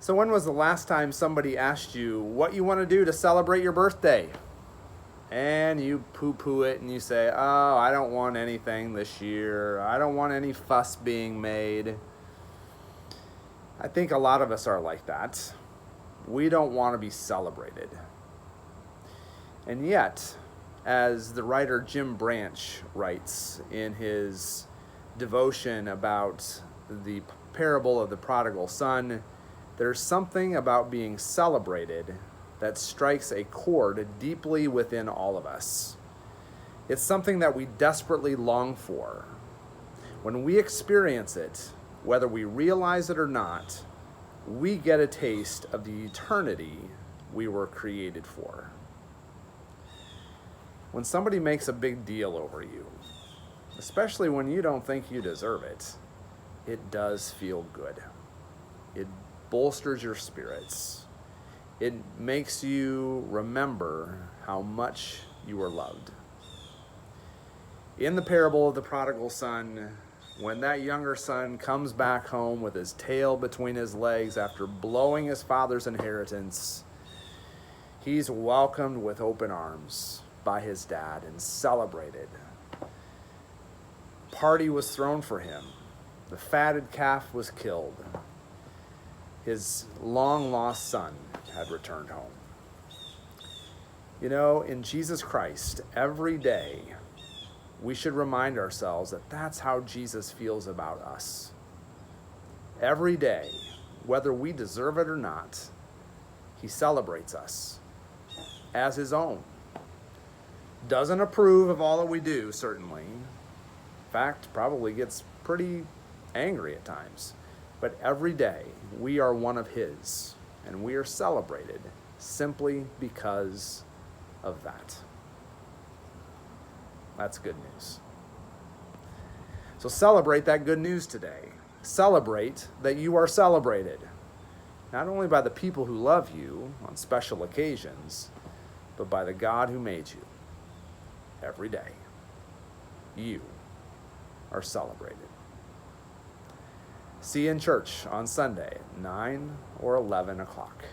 So when was the last time somebody asked you what you want to do to celebrate your birthday? And you poo-poo it and you say, oh, I don't want anything this year. I don't want any fuss being made. I think a lot of us are like that. We don't want to be celebrated. And yet, as the writer Jim Branch writes in his devotion about the parable of the prodigal son, there's something about being celebrated that strikes a chord deeply within all of us. It's something that we desperately long for. When we experience it, whether we realize it or not, we get a taste of the eternity we were created for. When somebody makes a big deal over you, especially when you don't think you deserve it, it does feel good. It bolsters your spirits. It makes you remember how much you were loved. In the parable of the prodigal son, when that younger son comes back home with his tail between his legs after blowing his father's inheritance, he's welcomed with open arms by his dad and celebrated. Party was thrown for him. The fatted calf was killed. His long-lost son had returned home. You know, in Jesus Christ, every day, we should remind ourselves that that's how Jesus feels about us. Every day, whether we deserve it or not, he celebrates us as his own. Doesn't approve of all that we do, certainly. In fact, probably gets pretty angry at times. But every day, we are one of his, and we are celebrated simply because of that. That's good news. So celebrate that good news today. Celebrate that you are celebrated, not only by the people who love you on special occasions, but by the God who made you. Every day, you are celebrated. See you in church on Sunday at 9 or 11 o'clock.